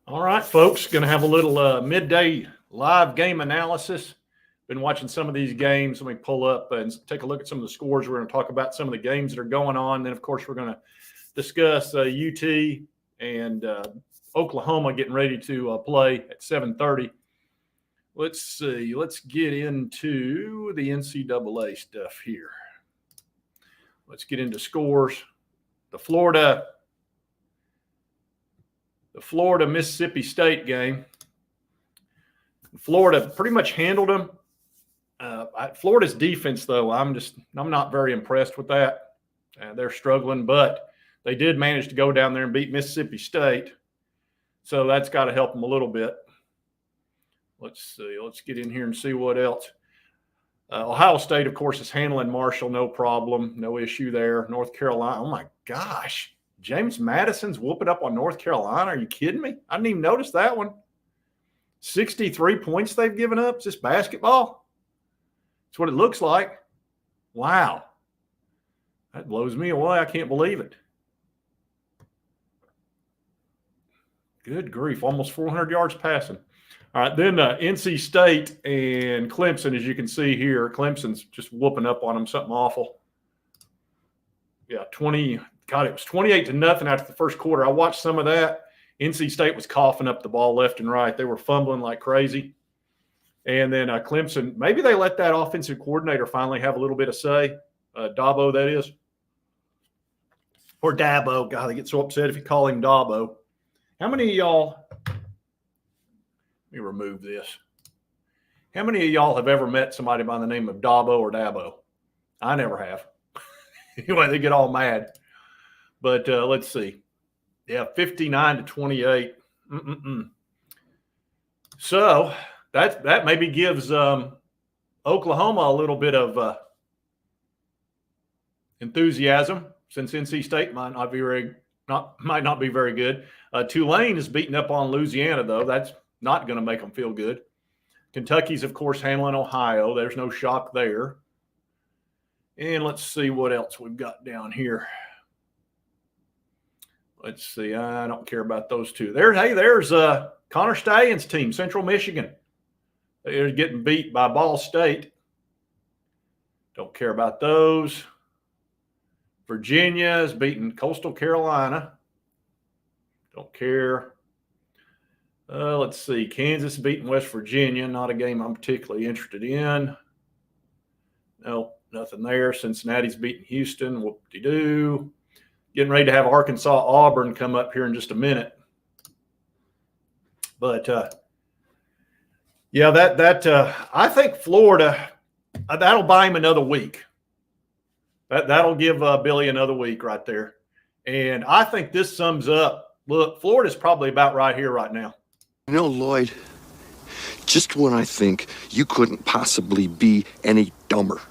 All right, folks, going to have a little midday live game analysis. Been watching some of these games. Let me pull up and take a look at some of the scores. We're going to talk about some of the games that are going on. Then, of course, we're going to discuss UT and Oklahoma getting ready to play at 7:30. Let's see. Let's get into the NCAA stuff here. Let's get into scores. The Florida Mississippi State game. Florida pretty much handled them. Florida's defense, though, I'm not very impressed with that. They're struggling, but they did manage to go down there and beat Mississippi State, so that's got to help them a little bit. Let's see. Let's get in here and see what else. Ohio State, of course, is handling Marshall, no problem, no issue there. North Carolina, oh my gosh. James Madison's whooping up on North Carolina. Are you kidding me? I didn't even notice that one. 63 points they've given up. Is this basketball? That's what it looks like. Wow. That blows me away. I can't believe it. Good grief. Almost 400 yards passing. All right, then NC State and Clemson, as you can see here. Clemson's just whooping up on them, something awful. Yeah, it was 28-0 after the first quarter. I watched some of that. NC State was coughing up the ball left and right. They were fumbling like crazy. And then Clemson, maybe they let that offensive coordinator finally have a little bit of say. Dabo, that is. Or Dabo. God, they get so upset if you call him Dabo. How many of y'all – let me remove this. How many of y'all have ever met somebody by the name of Dabo or Dabo? I never have. Anyway, they get all mad. But let's see. Yeah, 59-28. So that maybe gives Oklahoma a little bit of enthusiasm, since NC State might not be very good. Tulane is beating up on Louisiana, though. That's not going to make them feel good. Kentucky's, of course, handling Ohio. There's no shock there. And let's see what else we've got down here. Let's see. I don't care about those two. There's Connor Stallion's team, Central Michigan. They're getting beat by Ball State. Don't care about those. Virginia is beating Coastal Carolina. Don't care. Let's see. Kansas beating West Virginia. Not a game I'm particularly interested in. Nope, nothing there. Cincinnati's beating Houston. Whoop-de-doo. Getting ready to have Arkansas-Auburn come up here in just a minute. But, yeah, I think Florida, that'll buy him another week. That'll give Billy another week right there. And I think this sums up. Look, Florida's probably about right here right now. You know, Lloyd, just when I think you couldn't possibly be any dumber,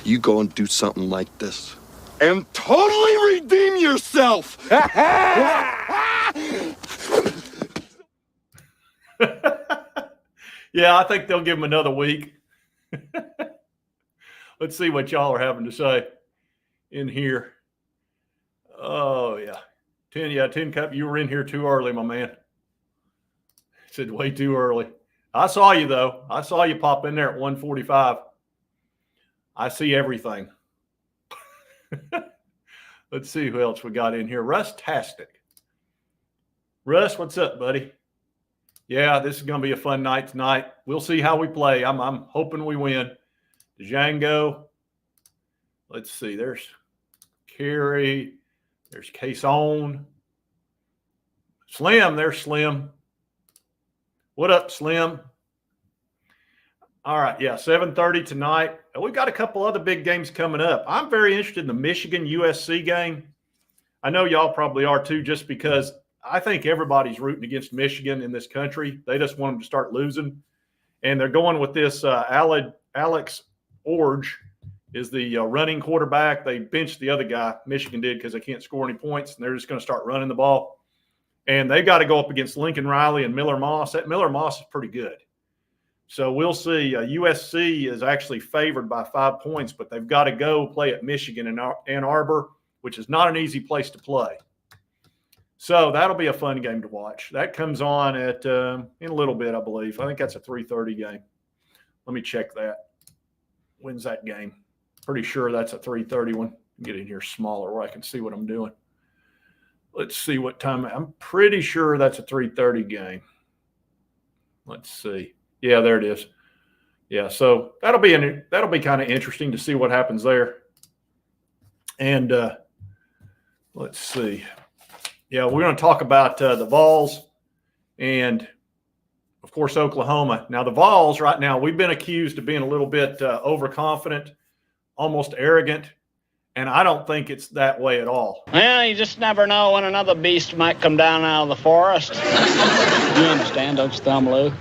you go and do something like this and totally redeem yourself. Yeah, I think they'll give him another week. Let's see what y'all are having to say in here. Oh, yeah. 10 Cup, you were in here too early, my man. Said way too early. I saw you, though. I saw you pop in there at 1:45. I see everything. Let's see who else we got in here. Russ-tastic. Russ, what's up, buddy? Yeah, this is going to be a fun night tonight. We'll see how we play. I'm hoping we win. Django. Let's see. There's Kerry. There's Cason. Slim. There's Slim. What up, Slim? All right, yeah, 7:30 tonight. We've got a couple other big games coming up. I'm very interested in the Michigan-USC game. I know y'all probably are too, just because I think everybody's rooting against Michigan in this country. They just want them to start losing. And they're going with this Alex Orge is the running quarterback. They benched the other guy, Michigan did, because they can't score any points, and they're just going to start running the ball. And they've got to go up against Lincoln Riley and Miller Moss. That Miller Moss is pretty good. So we'll see. USC is actually favored by 5 points, but they've got to go play at Michigan in Ann Arbor, which is not an easy place to play. So that'll be a fun game to watch. That comes on at in a little bit, I believe. I think that's a 3:30 game. Let me check that. When's that game? Pretty sure that's a 3:30 one. Get in here smaller where I can see what I'm doing. Let's see what time. I'm pretty sure that's a 3:30 game. Let's see. Yeah, there it is. Yeah, so that'll be kind of interesting to see what happens there. And let's see. Yeah, we're going to talk about the Vols and, of course, Oklahoma. Now, the Vols right now, we've been accused of being a little bit overconfident, almost arrogant, and I don't think it's that way at all. Well, you just never know when another beast might come down out of the forest. You understand, don't you, Thumb Lou?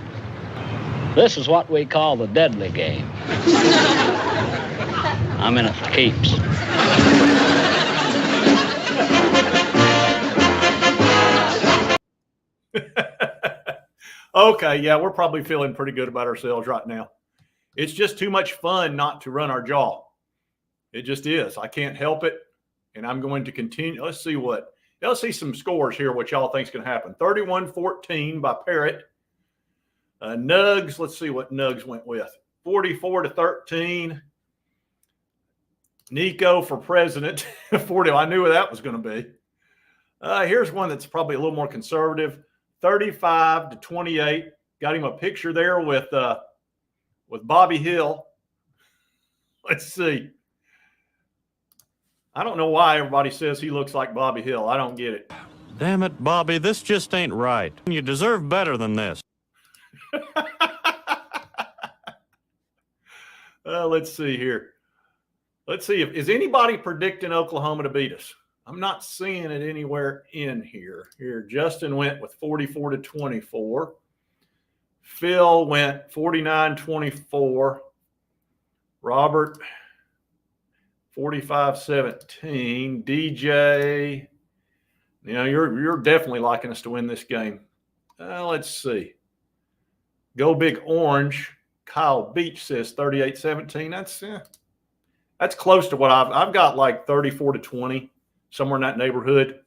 This is what we call the deadly game. I'm in it for keeps. Okay, yeah, we're probably feeling pretty good about ourselves right now. It's just too much fun not to run our jaw. It just is. I can't help it, and I'm going to continue. Let's see some scores here, what y'all think is going to happen. 31-14 by Parrott. Nugs, let's see what Nugs went with. 44-13. Nico for president. 40. I knew what that was going to be. Here's one that's probably a little more conservative. 35-28. Got him a picture there with Bobby Hill. Let's see. I don't know why everybody says he looks like Bobby Hill. I don't get it. Damn it, Bobby, this just ain't right. You deserve better than this. Let's see here. Let's see is anybody predicting Oklahoma to beat us? I'm not seeing it anywhere in here. Here, Justin went with 44-24. Phil went 49-24. Robert 45-17. DJ, you know, you're definitely liking us to win this game. Let's see. Go Big Orange. Kyle Beach says 38-17. That's close to what I've got, like 34-20, somewhere in that neighborhood.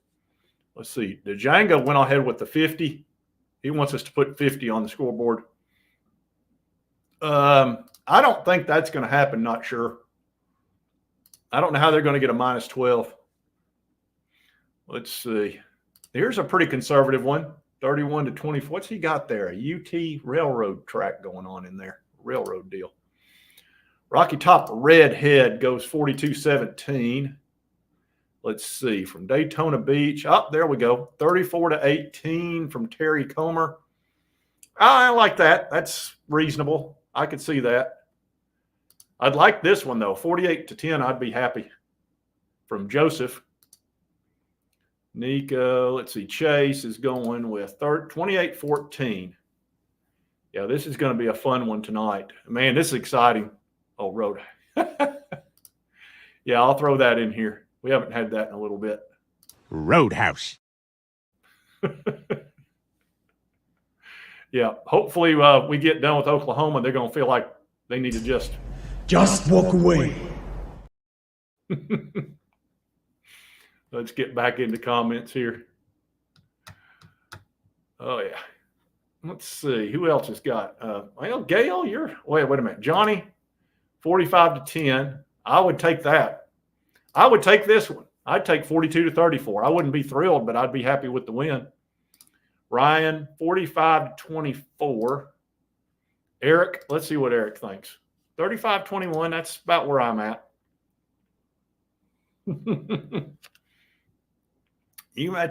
Let's see. Django went ahead with the 50. He wants us to put 50 on the scoreboard. I don't think that's going to happen. Not sure. I don't know how they're going to get a -12. Let's see. Here's a pretty conservative one. 31-24. What's he got there? A UT railroad track going on in there. Railroad deal. Rocky Top Redhead goes 42-17. Let's see. From Daytona Beach. Oh, there we go. 34-18 from Terry Comer. I like that. That's reasonable. I could see that. I'd like this one, though. 48-10, I'd be happy. From Joseph. Nico, let's see. Chase is going with 28-14. Yeah, this is going to be a fun one tonight. Man, this is exciting. Oh, road. Yeah, I'll throw that in here. We haven't had that in a little bit. Roadhouse. Yeah, hopefully we get done with Oklahoma. They're going to feel like they need to just walk away. Let's get back into comments here. Oh, yeah. Let's see. Who else has got? Well, Gail, wait a minute. Johnny, 45-10. I would take that. I would take this one. I'd take 42-34. I wouldn't be thrilled, but I'd be happy with the win. Ryan, 45-24. Eric, let's see what Eric thinks. 35-21, that's about where I'm at.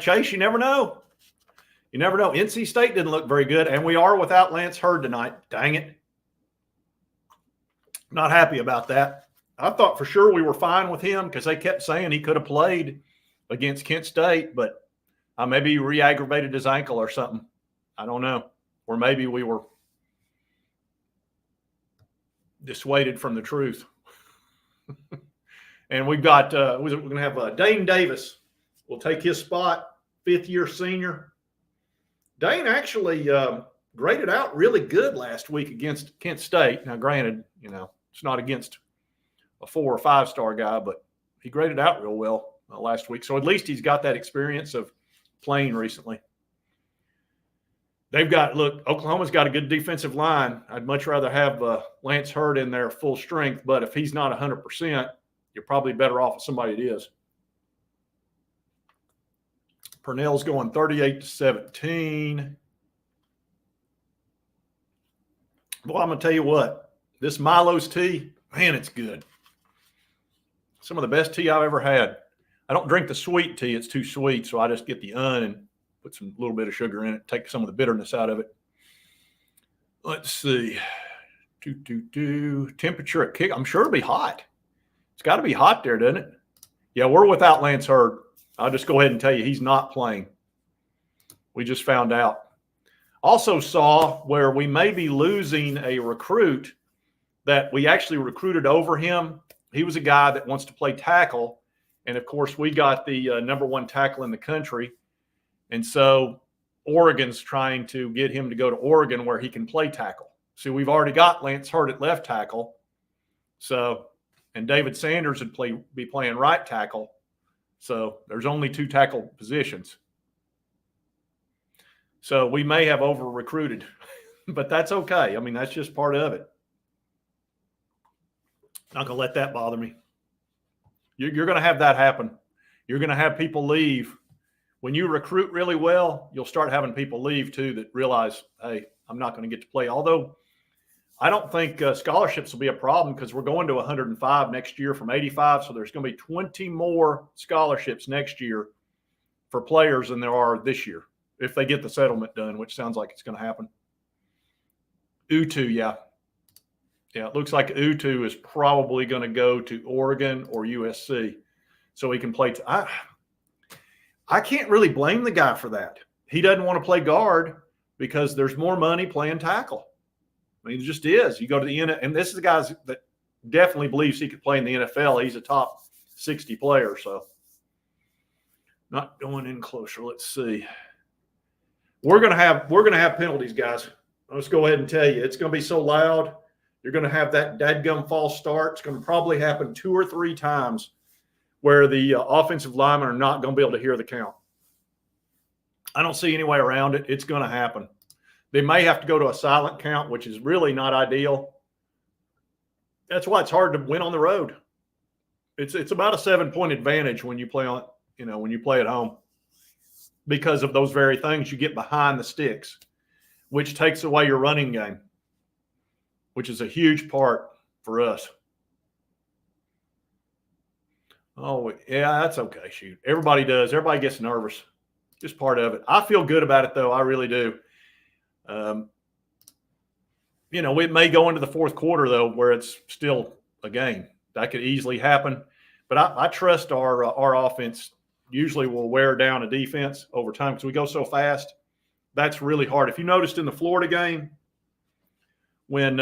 Chase, you never know. You never know. NC State didn't look very good, and we are without Lance Hurd tonight. Dang it. Not happy about that. I thought for sure we were fine with him because they kept saying he could have played against Kent State, but maybe he re-aggravated his ankle or something. I don't know. Or maybe we were dissuaded from the truth. And we've got we're going to have Dane Davis will take his spot, fifth-year senior. Dane actually graded out really good last week against Kent State. Now, granted, it's not against a 4 or 5 star guy, but he graded out real well last week. So at least he's got that experience of playing recently. Oklahoma's got a good defensive line. I'd much rather have Lance Hurd in there full strength, but if he's not 100%, you're probably better off with somebody that is. Purnell's going 38-17. Well, I'm going to tell you what. This Milo's tea, man, it's good. Some of the best tea I've ever had. I don't drink the sweet tea. It's too sweet, so I just get the and put some little bit of sugar in it, take some of the bitterness out of it. Let's see. Temperature at kick. I'm sure it'll be hot. It's got to be hot there, doesn't it? Yeah, we're without Lance Hurd. I'll just go ahead and tell you he's not playing. We just found out. Also saw where we may be losing a recruit that we actually recruited over him. He was a guy that wants to play tackle. And, of course, we got the number one tackle in the country. And so Oregon's trying to get him to go to Oregon where he can play tackle. See, we've already got Lance Hurd at left tackle. So, and David Sanders would be playing right tackle. So there's only 2 tackle positions. So we may have over-recruited, but that's okay. I mean, that's just part of it. Not going to let that bother me. You're going to have that happen. You're going to have people leave. When you recruit really well, you'll start having people leave too that realize, hey, I'm not going to get to play. Although I don't think scholarships will be a problem because we're going to 105 next year from 85. So there's going to be 20 more scholarships next year for players than there are this year if they get the settlement done, which sounds like it's going to happen. Utu, yeah. Yeah, it looks like Utu is probably going to go to Oregon or USC so he can play. I can't really blame the guy for that. He doesn't want to play guard because there's more money playing tackle. I mean, it just is. You go to the NFL, and this is the guy that definitely believes he could play in the NFL. He's a top 60 player, so not going in closer. Let's see. We're gonna have penalties, guys. Let's go ahead and tell you, it's going to be so loud. You're going to have that dadgum false start. It's going to probably happen 2 or 3 times where the offensive linemen are not going to be able to hear the count. I don't see any way around it. It's going to happen. They may have to go to a silent count, which is really not ideal. That's why it's hard to win on the road. It's about a 7-point advantage when you play when you play at home because of those very things. You get behind the sticks, which takes away your running game, which is a huge part for us. Oh, yeah, that's okay. Shoot. Everybody does. Everybody gets nervous. Just part of it. I feel good about it, though. I really do. It may go into the fourth quarter, though, where it's still a game. That could easily happen. But I trust our offense usually will wear down a defense over time because we go so fast. That's really hard. If you noticed in the Florida game, when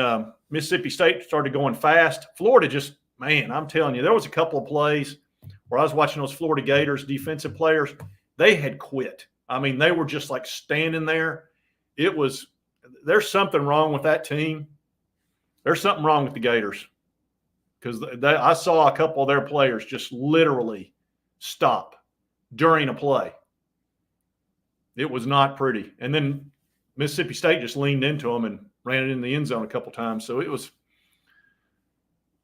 Mississippi State started going fast, Florida just, man, I'm telling you, there was a couple of plays where I was watching those Florida Gators defensive players. They had quit. I mean, they were just like standing there. There's something wrong with that team. There's something wrong with the Gators because I saw a couple of their players just literally stop during a play. It was not pretty. And then Mississippi State just leaned into them and ran it in the end zone a couple times. So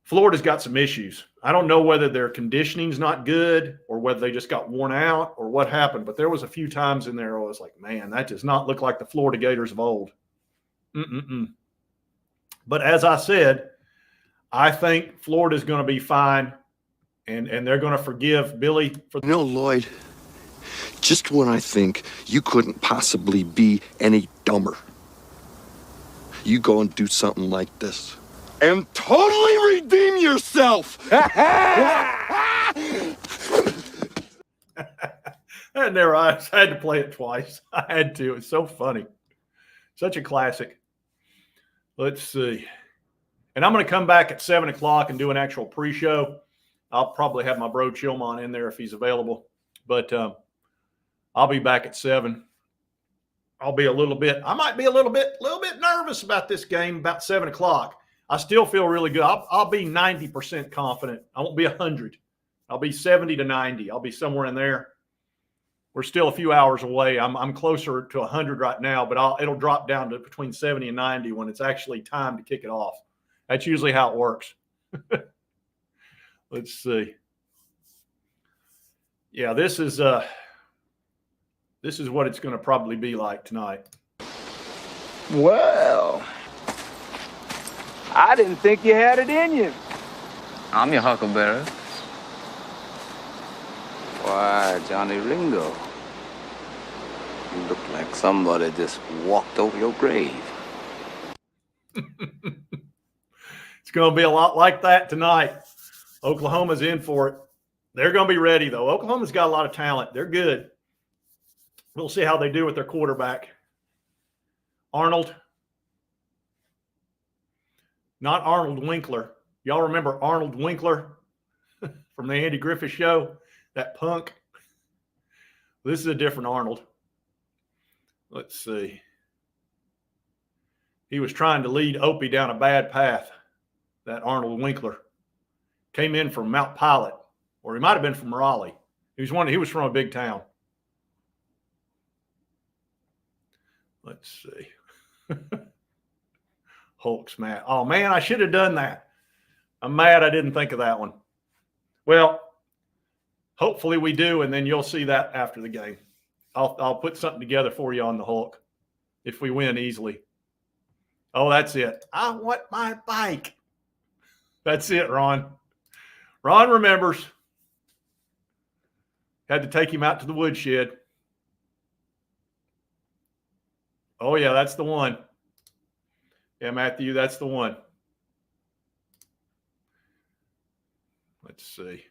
Florida's got some issues. I don't know whether their conditioning's not good or whether they just got worn out or what happened, but there was a few times in there I was like, man, that does not look like the Florida Gators of old. But as I said, I think Florida's going to be fine, and they're going to forgive Billy for Lloyd, just when I think you couldn't possibly be any dumber, you go and do something like this and totally redeem yourself. And their eyes. I had to play it twice. I had to. It's so funny. Such a classic. Let's see. And I'm going to come back at 7 o'clock and do an actual pre-show. I'll probably have my bro Chillmon in there if he's available. But I'll be back at 7. I might be a little bit nervous about this game about 7 o'clock. I still feel really good. I'll be 90% confident. I won't be 100. I'll be 70 to 90. I'll be somewhere in there. We're still a few hours away. I'm closer to 100 right now, but it'll drop down to between 70 and 90 when it's actually time to kick it off. That's usually how it works. Let's see. Yeah, this is what it's going to probably be like tonight. Well, I didn't think you had it in you. I'm your huckleberry. Why, Johnny Ringo, you look like somebody just walked over your grave. It's going to be a lot like that tonight. Oklahoma's in for it. They're going to be ready, though. Oklahoma's got a lot of talent. They're good. We'll see how they do with their quarterback. Arnold. Not Arnold Winkler. Y'all remember Arnold Winkler from the Andy Griffith Show? That punk. This is a different Arnold. Let's see. He was trying to lead Opie down a bad path, that Arnold Winkler. Came in from Mount Pilot, or he might have been from Raleigh. He was from a big town. Let's see. Hulk's mad. Oh, man, I should have done that. I'm mad I didn't think of that one. Well, hopefully we do, and then you'll see that after the game. I'll put something together for you on the Hulk if we win easily. Oh, that's it. I want my bike. That's it, Ron. Ron remembers. Had to take him out to the woodshed. Oh, yeah, that's the one. Yeah, Matthew, that's the one. Let's see.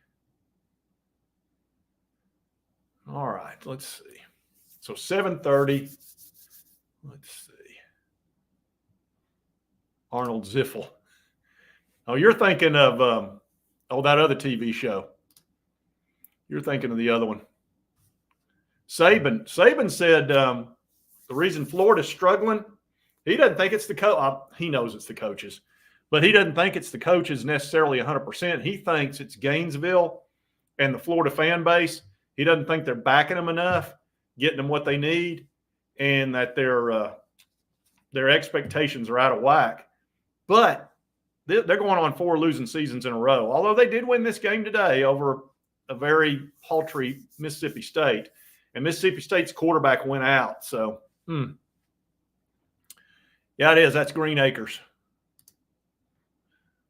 All right, let's see. So 7:30. Let's see. Arnold Ziffel. Oh, you're thinking of that other TV show. You're thinking of the other one. Saban said the reason Florida's struggling, he doesn't think it's the coach. He knows it's the coaches, but he doesn't think it's the coaches necessarily 100%. He thinks it's Gainesville and the Florida fan base. He doesn't think they're backing them enough, getting them what they need, and that their expectations are out of whack. But they're going on 4 losing seasons in a row. Although they did win this game today over a very paltry Mississippi State. And Mississippi State's quarterback went out. So, yeah, it is. That's Green Acres.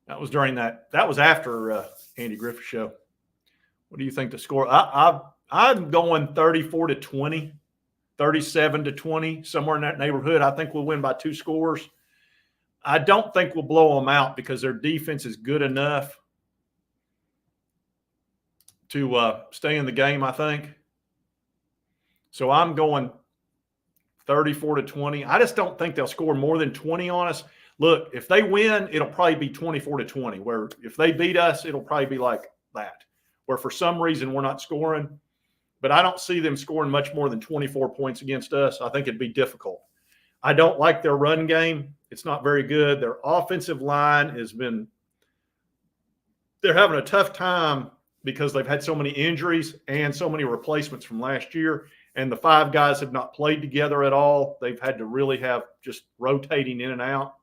That was during that. That was after Andy Griffith Show. What do you think the score? I'm going 34-20, 37-20, somewhere in that neighborhood. I think we'll win by 2 scores. I don't think we'll blow them out because their defense is good enough to stay in the game, I think. So I'm going 34-20. I just don't think they'll score more than 20 on us. Look, if they win, it'll probably be 24-20, where if they beat us, it'll probably be like that, where for some reason we're not scoring. But I don't see them scoring much more than 24 points against us. I think it'd be difficult. I don't like their run game. It's not very good. Their offensive line they're having a tough time because they've had so many injuries and so many replacements from last year. And the 5 guys have not played together at all. They've had to really have just rotating in and out.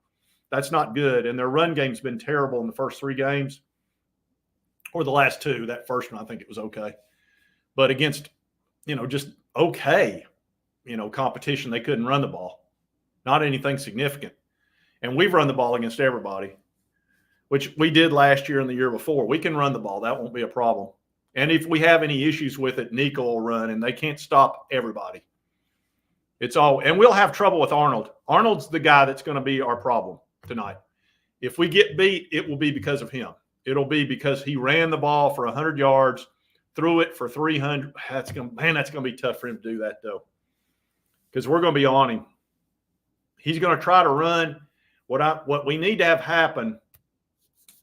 That's not good. And their run game's been terrible in the first 3 games, or the last 2. That first one, I think it was okay. But against, just okay, competition, they couldn't run the ball. Not anything significant. And we've run the ball against everybody, which we did last year and the year before. We can run the ball. That won't be a problem. And if we have any issues with it, Nico will run, and they can't stop everybody. And we'll have trouble with Arnold. Arnold's the guy that's going to be our problem tonight. If we get beat, it will be because of him. It'll be because he ran the ball for 100 yards, threw it for 300. That's going to be tough for him to do that, though, because we're going to be on him. He's going to try to run. What we need to have happen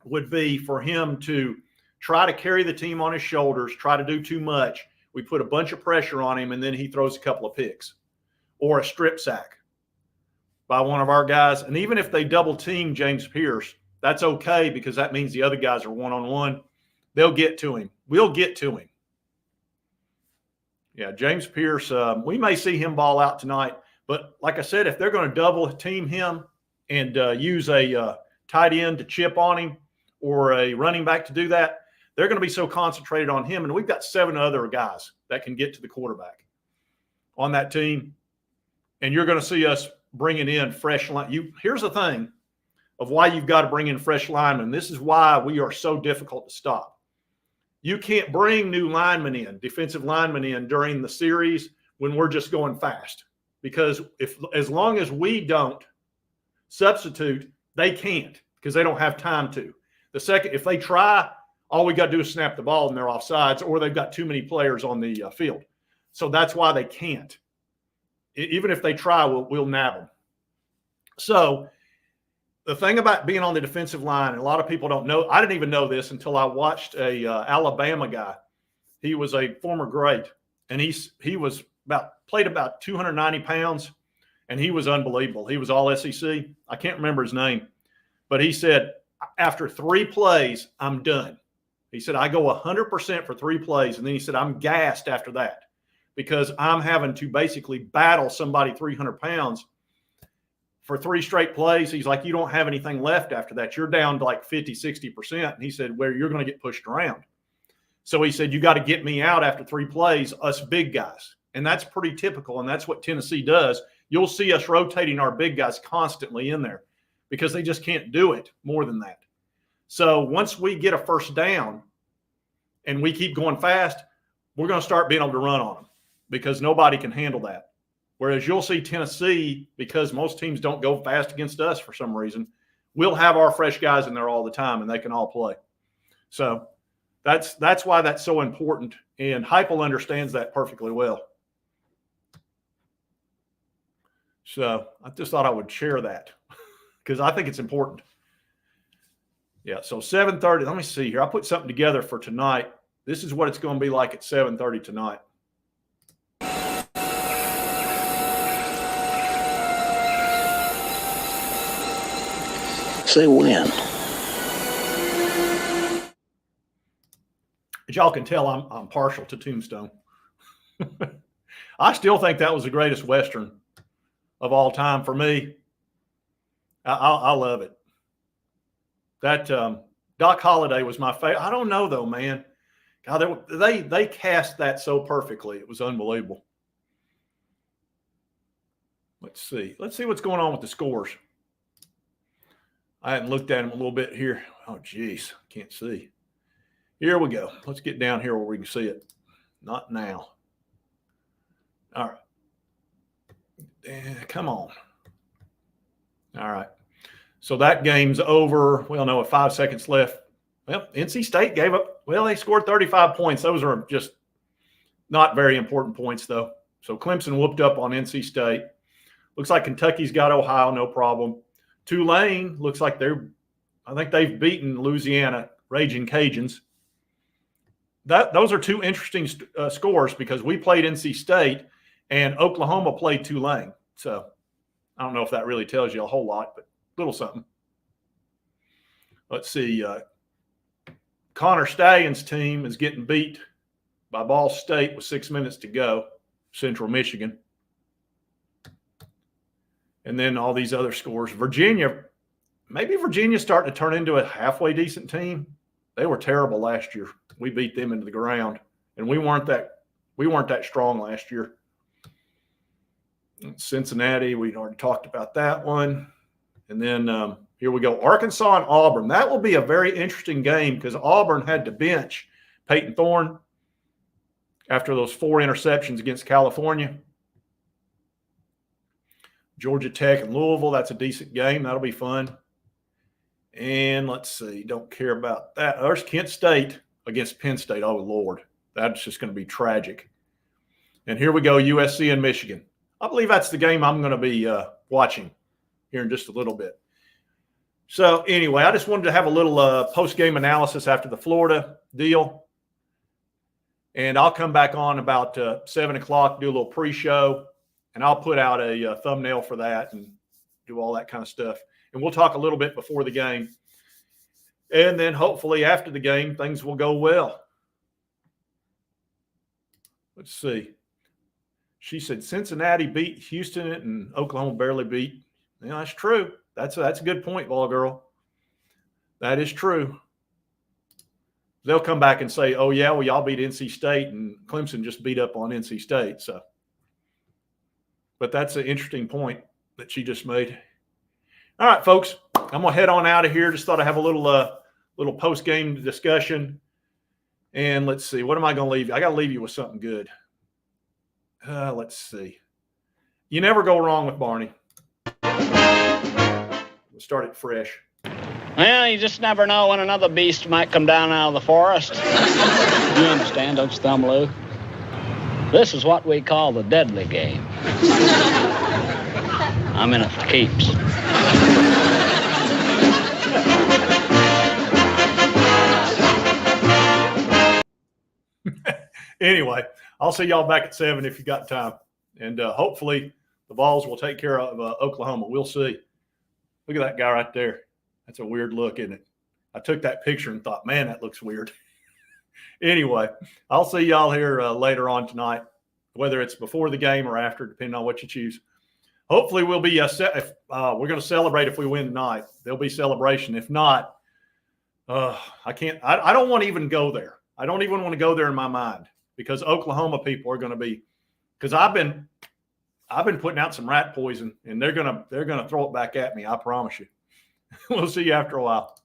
would be for him to try to carry the team on his shoulders, try to do too much. We put a bunch of pressure on him, and then he throws a couple of picks or a strip sack by one of our guys. And even if they double team James Pierce, that's okay, because that means the other guys are one-on-one. They'll get to him. We'll get to him. Yeah, James Pierce, we may see him ball out tonight. But like I said, if they're going to double team him and use a tight end to chip on him or a running back to do that, they're going to be so concentrated on him. And we've got 7 other guys that can get to the quarterback on that team. And you're going to see us bringing in fresh line. Here's the thing of why you've got to bring in fresh linemen. This is why we are so difficult to stop. You can't bring new linemen in, defensive linemen in during the series when we're just going fast. Because as long as we don't substitute, they can't because they don't have time to. The second, if they try, all we got to do is snap the ball and they're offsides, or they've got too many players on the field. So that's why they can't. Even if they try, we'll nab them. So the thing about being on the defensive line, and a lot of people don't know, I didn't even know this until I watched a Alabama guy. He was a former great, and he was played about 290 pounds, and he was unbelievable. He was all SEC. I can't remember his name, but he said, after 3 plays, I'm done. He said, I go 100% for 3 plays, and then he said, I'm gassed after that because I'm having to basically battle somebody 300 pounds for 3 straight plays. He's like, you don't have anything left after that. You're down to like 50, 60%. And he said, where you're going to get pushed around. So he said, you got to get me out after 3 plays, us big guys. And that's pretty typical, and that's what Tennessee does. You'll see us rotating our big guys constantly in there because they just can't do it more than that. So once we get a first down and we keep going fast, we're going to start being able to run on them because nobody can handle that. Whereas you'll see Tennessee, because most teams don't go fast against us for some reason, we'll have our fresh guys in there all the time, and they can all play. So that's why that's so important, and Heupel understands that perfectly well. So I just thought I would share that because I think it's important. Yeah, so 7:30. Let me see here. I put something together for tonight. This is what it's going to be like at 7:30 tonight. Say when. As y'all can tell, I'm partial to Tombstone. I still think that was the greatest Western of all time for me. I love it. That Doc Holliday was my favorite. I don't know though, man. God, they cast that so perfectly. It was unbelievable. Let's see what's going on with the scores. I hadn't looked at them a little bit here. Oh, geez, can't see. Here we go. Let's get down here where we can see it. Not now. All right. Come on. All right. So that game's over. Well, no, with 5 seconds left. Well, NC State gave up. Well, they scored 35 points. Those are just not very important points, though. So Clemson whooped up on NC State. Looks like Kentucky's got Ohio, no problem. Tulane looks like I think they've beaten Louisiana, Raging Cajuns. Those are 2 interesting scores because we played NC State and Oklahoma played Tulane. So I don't know if that really tells you a whole lot, but a little something. Let's see. Connor Stallion's team is getting beat by Ball State with 6 minutes to go, Central Michigan. And then all these other scores. Maybe Virginia's starting to turn into a halfway decent team. They were terrible last year. We beat them into the ground, and we weren't that strong last year. Cincinnati, we'd already talked about that one. And then here we go, Arkansas and Auburn. That will be a very interesting game because Auburn had to bench Peyton Thorne after those 4 interceptions against California. Georgia Tech and Louisville, that's a decent game. That'll be fun. And let's see, don't care about that. There's Kent State against Penn State. Oh, Lord. That's just going to be tragic. And here we go, USC and Michigan. I believe that's the game I'm going to be watching here in just a little bit. So anyway, I just wanted to have a little post-game analysis after the Florida deal. And I'll come back on about 7 o'clock, do a little pre-show, and I'll put out a thumbnail for that and do all that kind of stuff. And we'll talk a little bit before the game. And then hopefully after the game, things will go well. Let's see. She said Cincinnati beat Houston and Oklahoma barely beat. Yeah, that's true. That's a good point, ball girl. That is true. They'll come back and say, "Oh yeah, well y'all beat NC State and Clemson just beat up on NC State." So, but that's an interesting point that she just made. All right, folks, I'm gonna head on out of here. Just thought I'd have a little post game discussion. And let's see, what am I gonna leave you? I gotta leave you with something good. Let's see. You never go wrong with Barney. We'll start it fresh. Well, you just never know when another beast might come down out of the forest. You understand, don't you, Thumb Lou? This is what we call the deadly game. I'm in it for keeps. Anyway, I'll see y'all back at 7 if you got time. And hopefully the Vols will take care of Oklahoma. We'll see. Look at that guy right there. That's a weird look, isn't it? I took that picture and thought, man, that looks weird. Anyway, I'll see y'all here later on tonight, whether it's before the game or after, depending on what you choose. Hopefully we'll be we're going to celebrate if we win tonight. There'll be celebration. If not, I don't want to even go there. I don't even want to go there in my mind because Oklahoma people are going to be, because I've been putting out some rat poison and they're going to throw it back at me. I promise you. We'll see you after a while.